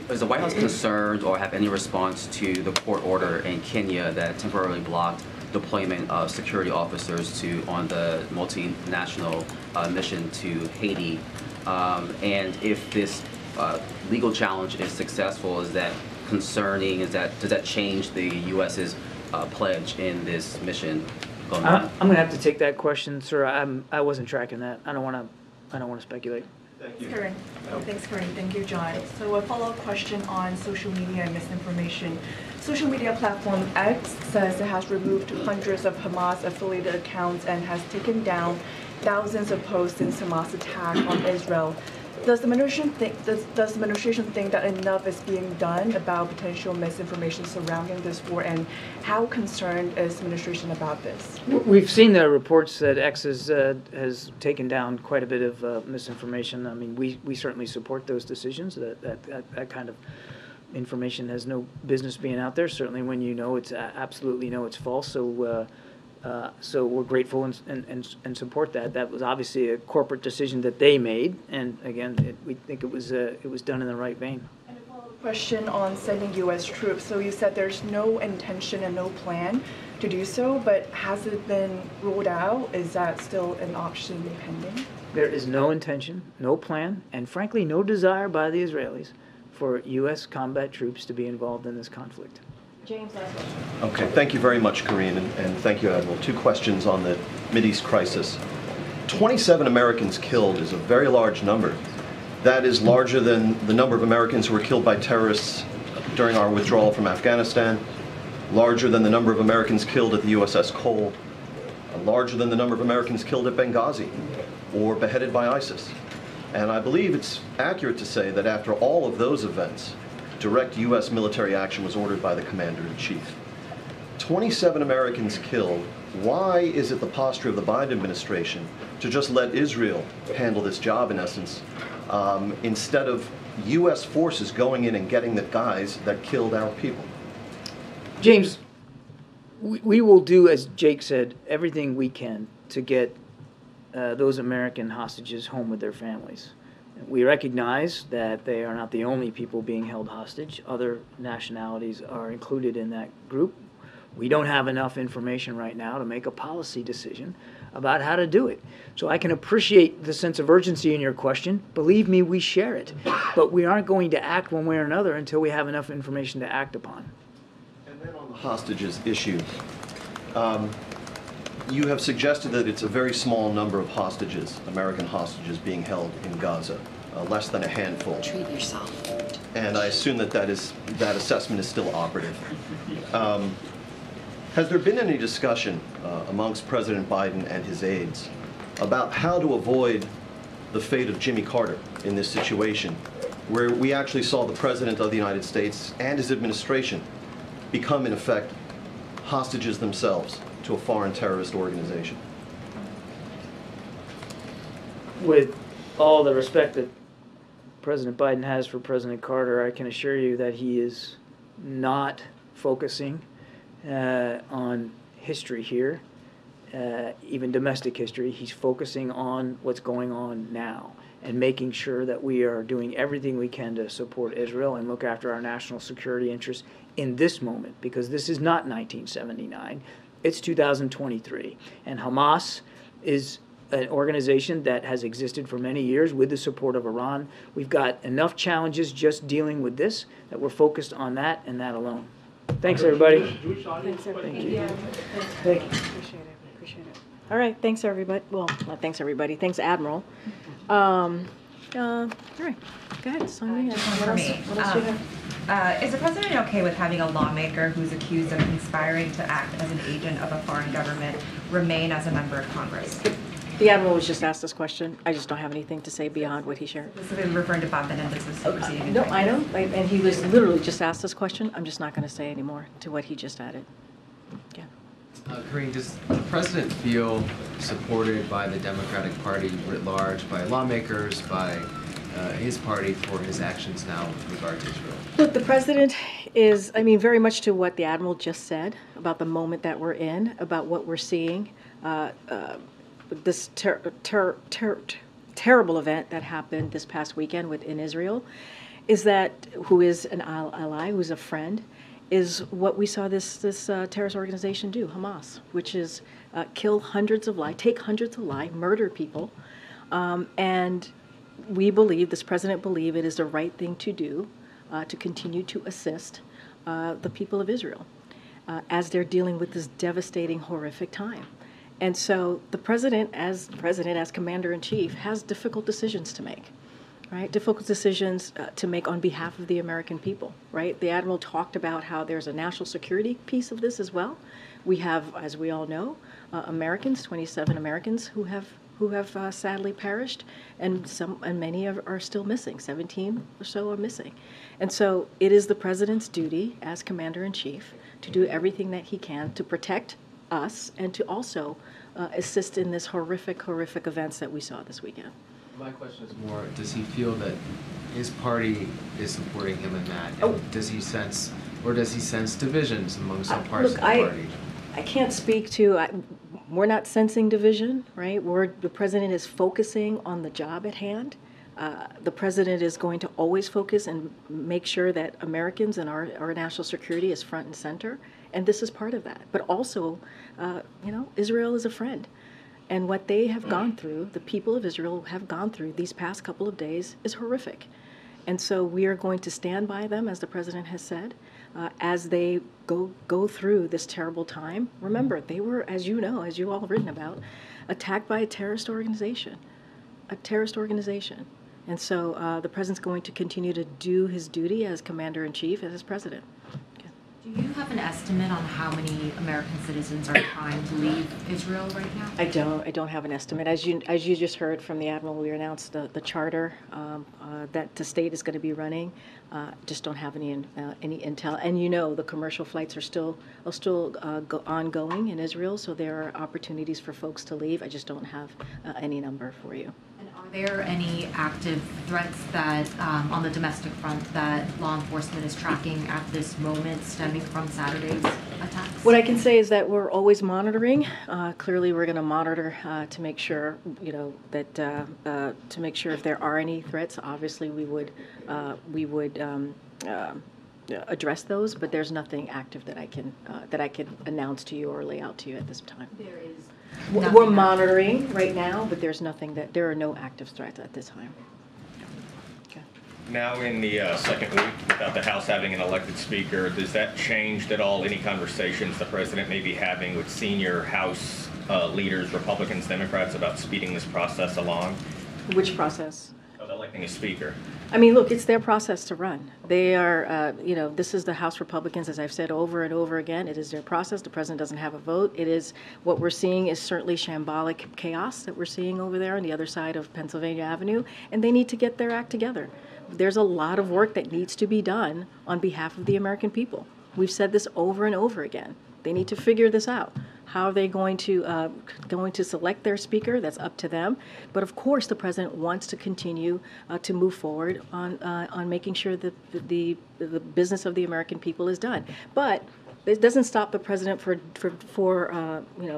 Speaker 23: Is the White House concerned or have any response to the court order in Kenya that temporarily blocked deployment of security officers on the multinational mission to Haiti? And if this legal challenge is successful, is that concerning? Does that change the U.S.'s pledge in this mission?
Speaker 3: I'm going to have to take that question, sir. I wasn't tracking that. I don't want to speculate.
Speaker 24: Thanks, Karine. Thanks, Karine. Thank you, John. So a follow-up question on social media and misinformation. Social media platform X says it has removed hundreds of Hamas-affiliated accounts and has taken down thousands of posts since Hamas' attack on Israel. Does the administration think that enough is being done about potential misinformation surrounding this war, and how concerned is the administration about this?
Speaker 3: We've seen the reports that X has taken down quite a bit of misinformation. I mean, we certainly support those decisions. That kind of information has no business being out there. Certainly, when you know it's absolutely know it's false. So we're grateful and support that. That was obviously a corporate decision that they made, and again, we think it was done in the right vein.
Speaker 24: And a follow-up question on sending U.S. troops. So you said there's no intention and no plan to do so, but has it been ruled out? Is that still an option pending?
Speaker 3: There is no intention, no plan, and frankly, no desire by the Israelis for U.S. combat troops to be involved in this conflict.
Speaker 2: James, last question.
Speaker 5: Okay, thank you very much, Karine, and thank you, Admiral. 2 questions on the Mideast crisis. 27 Americans killed is a very large number. That is larger than the number of Americans who were killed by terrorists during our withdrawal from Afghanistan, larger than the number of Americans killed at the USS Cole, larger than the number of Americans killed at Benghazi or beheaded by ISIS. And I believe it's accurate to say that after all of those events, direct U.S. military action was ordered by the Commander-in-Chief. 27 Americans killed. Why is it the posture of the Biden administration to just let Israel handle this job, in essence, instead of U.S. forces going in and getting the guys that killed our people?
Speaker 3: James, we will do, as Jake said, everything we can to get those American hostages home with their families. We recognize that they are not the only people being held hostage. Other nationalities are included in that group. We don't have enough information right now to make a policy decision about how to do it. So I can appreciate the sense of urgency in your question. Believe me, we share it. But we aren't going to act one way or another until we have enough information to act upon.
Speaker 5: And then on the hostages issue, you have suggested that it's a very small number of hostages, American hostages, being held in Gaza, less than a handful.
Speaker 7: Treat yourself.
Speaker 5: And I assume that that assessment is still operative. Has there been any discussion amongst President Biden and his aides about how to avoid the fate of Jimmy Carter in this situation, where we actually saw the President of the United States and his administration become, in effect, hostages themselves to a foreign terrorist organization?
Speaker 3: With all the respect that President Biden has for President Carter, I can assure you that he is not focusing on history here, even domestic history. He's focusing on what's going on now and making sure that we are doing everything we can to support Israel and look after our national security interests in this moment, because this is not 1979. It's 2023. And Hamas is an organization that has existed for many years with the support of Iran. We've got enough challenges just dealing with this that we're focused on that and that alone. Thanks, everybody.
Speaker 2: Thanks, everybody.
Speaker 3: Thank you.
Speaker 2: Thank you. Appreciate it. Appreciate it. All right. Thanks, everybody. Well, not thanks, everybody. Thanks, Admiral. All right. Go ahead, Sonia.
Speaker 13: What else do you have? Is the president okay with having a lawmaker who's accused of conspiring to act as an agent of a foreign government remain as a member of Congress?
Speaker 2: The Admiral was just asked this question. I just don't have anything to say beyond what he shared.
Speaker 13: This is referring to Bob Menendez's proceeding.
Speaker 2: No, I know. And he was literally just asked this question. I'm just not going to say any more to what he just added. Yeah.
Speaker 8: Karine, does the president feel supported by the Democratic Party writ large, by lawmakers, by his party for his actions now with regard to Israel?
Speaker 2: Look, the president is, I mean, very much to what the Admiral just said about the moment that we're in, about what we're seeing. This terrible event that happened this past weekend in Israel, is that who is an ally, who's a friend, is what we saw this terrorist organization do, Hamas, which is kill hundreds of lives, take hundreds of lives, murder people, and we believe, this president believe, it is the right thing to do to continue to assist the people of Israel as they're dealing with this devastating, horrific time. And so the president, as commander-in-chief, has difficult decisions to make, right? Difficult decisions to make on behalf of the American people, right? The Admiral talked about how there's a national security piece of this as well. We have, as we all know, Americans, 27 Americans who have sadly perished, and many are still missing. 17 or so are missing. And so it is the president's duty as commander-in-chief to do everything that he can to protect us and to also assist in this horrific events that we saw this weekend.
Speaker 8: My question is more, does he feel that his party is supporting him in that? And does he sense divisions among some parts of the party?
Speaker 2: I can't speak to, we're not sensing division, right? The president is focusing on the job at hand. The president is going to always focus and make sure that Americans and our national security is front and center. And this is part of that. But also, Israel is a friend. And what they have gone through, the people of Israel have gone through these past couple of days, is horrific. And so we are going to stand by them, as the president has said, as they go through this terrible time. Remember, they were, as you know, as you all written about, attacked by a terrorist organization. And so the president's going to continue to do his duty as commander-in-chief, as president.
Speaker 1: Do you have an estimate on how many American citizens are trying to leave Israel right now?
Speaker 2: I don't have an estimate. As you just heard from the Admiral, we announced the charter that the state is going to be running. Just don't have any intel. And the commercial flights are still ongoing in Israel, so there are opportunities for folks to leave. I just don't have any number for you.
Speaker 1: And are
Speaker 7: there any active threats that, on the domestic front, that law enforcement is tracking at this moment stemming from Saturday's attacks?
Speaker 2: What I can say is that we're always monitoring. Clearly, we're going to monitor to make sure, that to make sure if there are any threats. Obviously, we would address those, but there's nothing active that I can announce to you or lay out to you at this time.
Speaker 7: There is.
Speaker 2: We're monitoring right now, but there are no active threats at this time.
Speaker 9: Now in the second week, without the House having an elected speaker, does that change at all any conversations the president may be having with senior House leaders, Republicans, Democrats, about speeding this process along?
Speaker 2: Which process?
Speaker 9: Of electing a speaker.
Speaker 2: I mean, look, it's their process to run. They are, this is the House Republicans, as I've said over and over again. It is their process. The president doesn't have a vote. It is what we're seeing is certainly shambolic chaos that we're seeing over there on the other side of Pennsylvania Avenue, and they need to get their act together. There's a lot of work that needs to be done on behalf of the American people. We've said this over and over again. They need to figure this out. How are they going to select their speaker? That's up to them. But of course, the president wants to continue to move forward on making sure that the business of the American people is done. But it doesn't stop the president for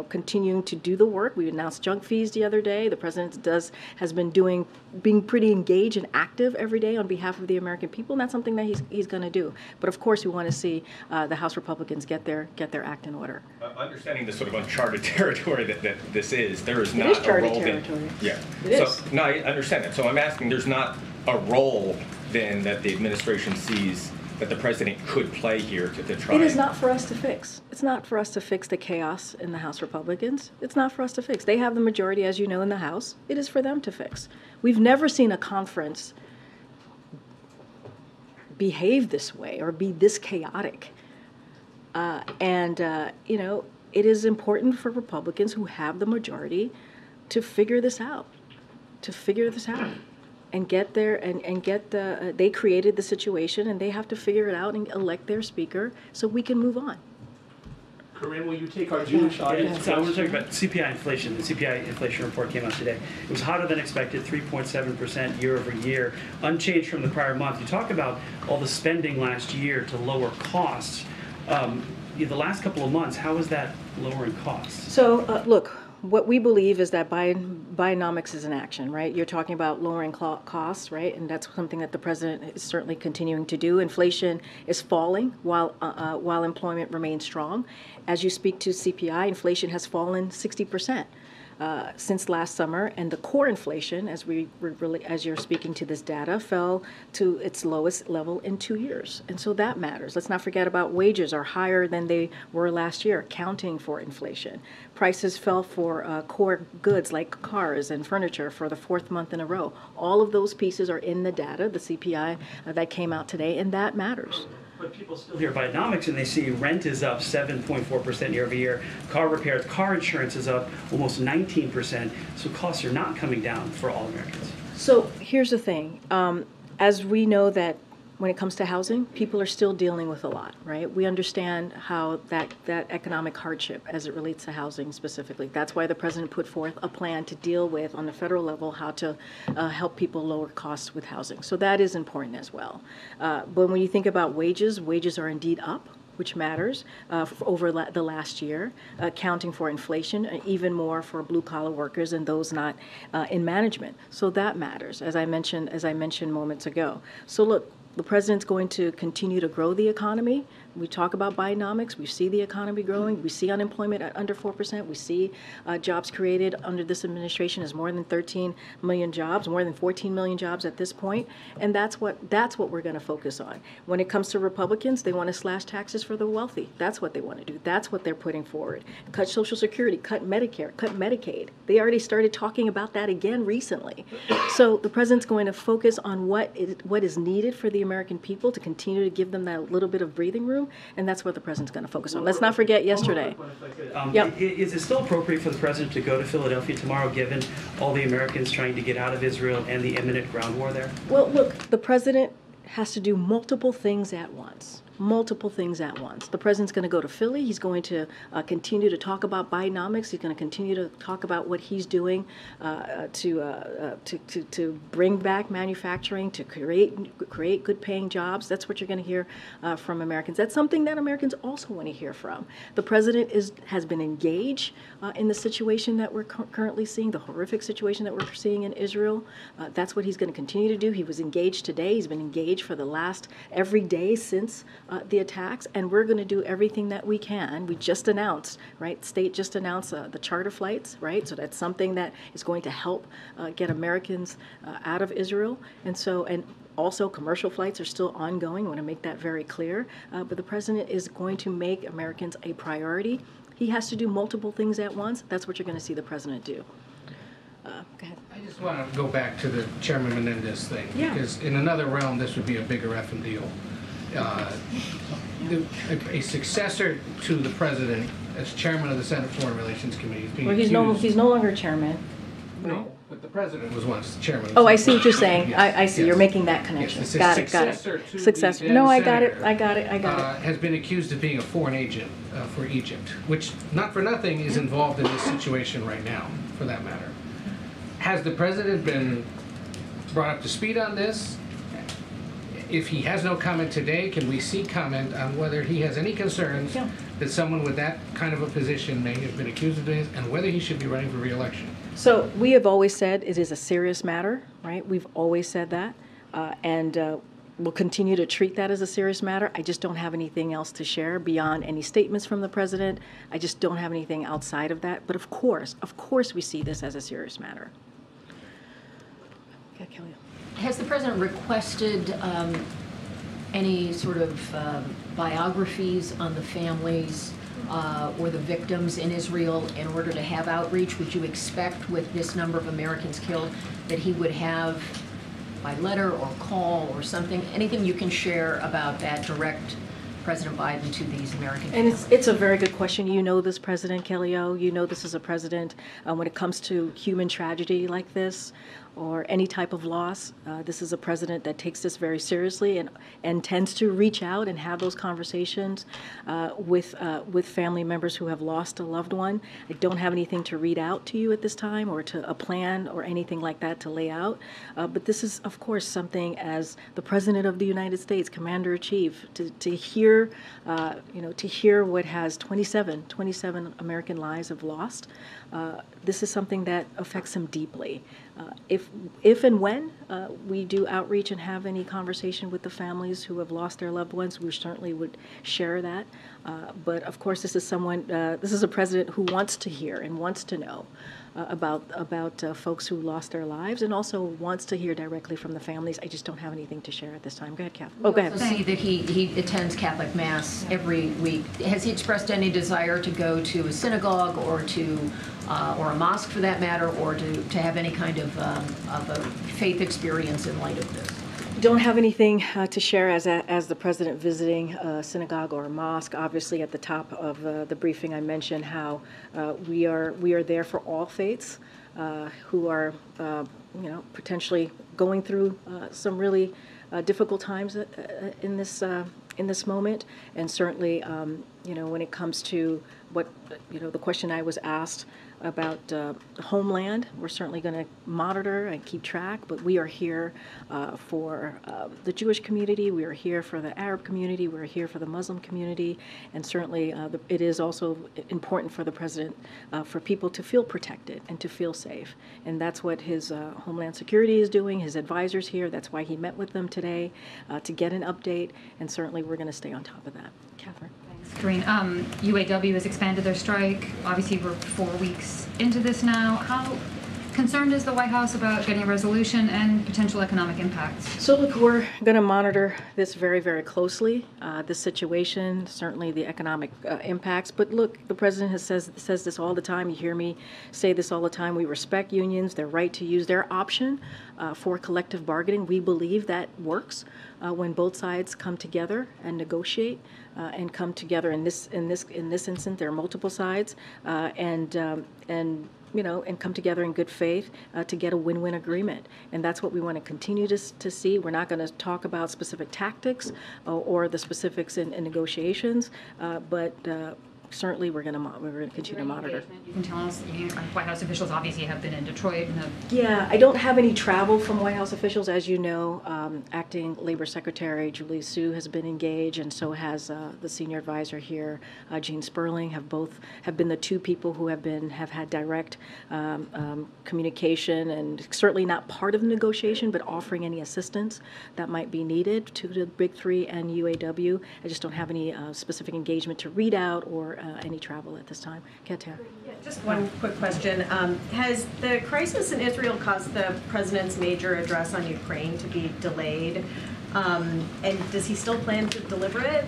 Speaker 2: continuing to do the work. We announced junk fees the other day. The president has been being pretty engaged and active every day on behalf of the American people, and that's something that he's going to do. But of course, we want to see the House Republicans get their act in order.
Speaker 9: Understanding the sort of uncharted territory that this is, there is not
Speaker 2: It is
Speaker 9: a
Speaker 2: charted
Speaker 9: role.
Speaker 2: territory.
Speaker 9: Yeah.
Speaker 2: It is.
Speaker 9: No, I understand that. So I'm asking, there's not a role then that the administration sees that the president could play here to try.
Speaker 2: It is not for us to fix. It's not for us to fix the chaos in the House Republicans. It's not for us to fix. They have the majority, as you know, in the House. It is for them to fix. We've never seen a conference behave this way or be this chaotic. It is important for Republicans who have the majority to figure this out. And get there and get they created the situation and they have to figure it out and elect their speaker so we can move on.
Speaker 10: Karine, will you take our Jewish audience? So I want to talk about CPI inflation. The CPI inflation report came out today. It was hotter than expected, 3.7% year over year, unchanged from the prior month. You talk about all the spending last year to lower costs. The last couple of months, how is that lowering costs?
Speaker 2: So look, what we believe is that Bidenomics is in action, right? You're talking about lowering costs, right? And that's something that the president is certainly continuing to do. Inflation is falling while employment remains strong. As you speak to CPI, inflation has fallen 60% since last summer, and the core inflation, as you're speaking to this data, fell to its lowest level in 2 years. And so that matters. Let's not forget about wages are higher than they were last year, accounting for inflation. Prices fell for core goods like cars and furniture for the 4th month in a row. All of those pieces are in the data, the CPI that came out today, and that matters.
Speaker 10: But people still hear Bidenomics and they see rent is up 7.4% year over year. Car repairs, car insurance is up almost 19%. So costs are not coming down for all Americans.
Speaker 2: So here's the thing. As we know that when it comes to housing, people are still dealing with a lot, right? We understand how that economic hardship as it relates to housing specifically. That's why the president put forth a plan to deal with, on the federal level, how to help people lower costs with housing. So that is important as well. But when you think about wages, wages are indeed up, which matters over the last year, accounting for inflation, even more for blue-collar workers and those not in management. So that matters, as I mentioned moments ago. So look, the president's going to continue to grow the economy. We talk about Bidenomics. We see the economy growing. We see unemployment at under 4%. We see jobs created under this administration as more than 13 million jobs, more than 14 million jobs at this point. And that's what we're going to focus on. When it comes to Republicans, they want to slash taxes for the wealthy. That's what they want to do. That's what they're putting forward. Cut Social Security, cut Medicare, cut Medicaid. They already started talking about that again recently. So the president's going to focus on what is needed for the American people to continue to give them that little bit of breathing room, and that's what the president's going to focus on. Let's not forget yesterday.
Speaker 10: Is it still appropriate for the president to go to Philadelphia tomorrow, given all the Americans trying to get out of Israel and the imminent ground war there?
Speaker 2: Well, look, the president has to do multiple things at once. multiple things at once. The president's going to go to Philly. He's going to continue to talk about Bidenomics. He's going to continue to talk about what he's doing to bring back manufacturing, to create good-paying jobs. That's what you're going to hear from Americans. That's something that Americans also want to hear from. The president has been engaged in the situation that we're currently seeing, the horrific situation that we're seeing in Israel. That's what he's going to continue to do. He was engaged today. He's been engaged for the last every day since the attacks, and we're going to do everything that we can. We just announced, right? State just announced the charter flights, right? So that's something that is going to help get Americans out of Israel, and also commercial flights are still ongoing. I want to make that very clear. But the president is going to make Americans a priority. He has to do multiple things at once. That's what you're going to see the president do. Go ahead.
Speaker 6: I just want to go back to the Chairman Menendez thing, because in another realm, this would be a bigger effing deal. A successor to the president as chairman of the Senate Foreign Relations Committee is being accused.
Speaker 2: He's no longer chairman.
Speaker 6: No, but the president was once chairman of the
Speaker 2: Oh,
Speaker 6: Senate
Speaker 2: I see what you're saying.
Speaker 6: Yes.
Speaker 2: I see.
Speaker 6: Yes.
Speaker 2: You're making that connection.
Speaker 6: Yes,
Speaker 2: Got it. Successor. No, I got it.
Speaker 6: Has been accused of being a foreign agent for Egypt, which, not for nothing, is involved in this situation right now, for that matter. Has the president been brought up to speed on this? If he has no comment today, can we see comment on whether he has any concerns that someone with that kind of a position may have been accused of this, and whether he should be running for re-election?
Speaker 2: So we have always said it is a serious matter, right? We've always said that, and we'll continue to treat that as a serious matter. I just don't have anything else to share beyond any statements from the president. I just don't have anything outside of that. But of course, we see this as a serious matter. Okay, Kelly.
Speaker 11: Has the president requested any sort of biographies on the families or the victims in Israel in order to have outreach? Would you expect, with this number of Americans killed, that he would have, by letter or call or something, anything you can share about that, direct President Biden to these American families?
Speaker 2: And it's a very good question. You know this, President Kellyo. You know this is a president when it comes to human tragedy like this, or any type of loss. This is a president that takes this very seriously and tends to reach out and have those conversations with family members who have lost a loved one. I don't have anything to read out to you at this time, or to a plan or anything like that to lay out. But this is, of course, something as the President of the United States, Commander-in-Chief, to hear, to hear what has 27 American lives have lost. This is something that affects him deeply. If and when we do outreach and have any conversation with the families who have lost their loved ones, we certainly would share that. But of course, this is a president who wants to hear and wants to know about folks who lost their lives, and also wants to hear directly from the families. I just don't have anything to share at this time. Go ahead, Kath. Oh, go ahead.
Speaker 11: We also see that he attends Catholic Mass every week. Has he expressed any desire to go to a synagogue or a mosque, for that matter, or to have any kind of a faith experience in light of this?
Speaker 2: Don't have anything to share as the president visiting a synagogue or a mosque. Obviously, at the top of the briefing, I mentioned how we are there for all faiths who are potentially going through some really difficult times in this moment, and certainly when it comes to what the question I was asked about the homeland, we're certainly going to monitor and keep track, but we are here for the Jewish community, we are here for the Arab community, we're here for the Muslim community, and certainly it is also important for the president for people to feel protected and to feel safe, and that's what his Homeland Security is doing, his advisors here. That's why he met with them today to get an update, and certainly we're going to stay on top of that. Catherine.
Speaker 12: Karine, UAW has expanded their strike. Obviously, we're 4 weeks into this now. How concerned is the White House about getting a resolution and potential economic impacts?
Speaker 2: So look, we're going to monitor this very, very closely, this situation, certainly the economic impacts. But look, the president says this all the time. You hear me say this all the time. We respect unions, their right to use their option for collective bargaining. We believe that works when both sides come together and negotiate and come together. In this instance, there are multiple sides, and and come together in good faith to get a win-win agreement. And that's what we want to continue to see. We're not going to talk about specific tactics or the specifics in negotiations, but certainly we're going to continue to monitor.
Speaker 12: You can tell us, White House officials obviously have been in Detroit.
Speaker 2: Yeah, I don't have any travel from White House officials. As you know, Acting Labor Secretary Julie Su has been engaged, and so has the senior advisor here, Gene Sperling. Have been the two people who have had direct communication, and certainly not part of the negotiation, but offering any assistance that might be needed to the Big Three and UAW. I just don't have any specific engagement to read out or any travel at this time. Keter.
Speaker 14: Yeah, just one quick question. Has the crisis in Israel caused the president's major address on Ukraine to be delayed? And does he still plan to deliver it?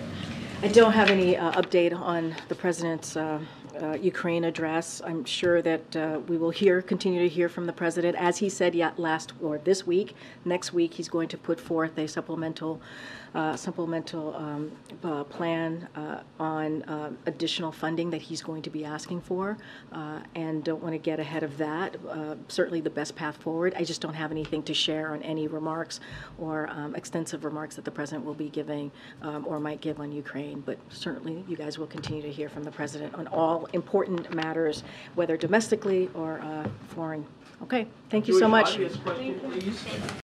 Speaker 2: I don't have any update on the president's Ukraine address. I'm sure that we will continue to hear from the president. As he said this week, next week he's going to put forth a supplemental plan on additional funding that he's going to be asking for, and don't want to get ahead of that. Certainly the best path forward. I just don't have anything to share on any remarks or extensive remarks that the president will be giving or might give on Ukraine, but certainly you guys will continue to hear from the president on all important matters, whether domestically or foreign. Okay, thank you so much.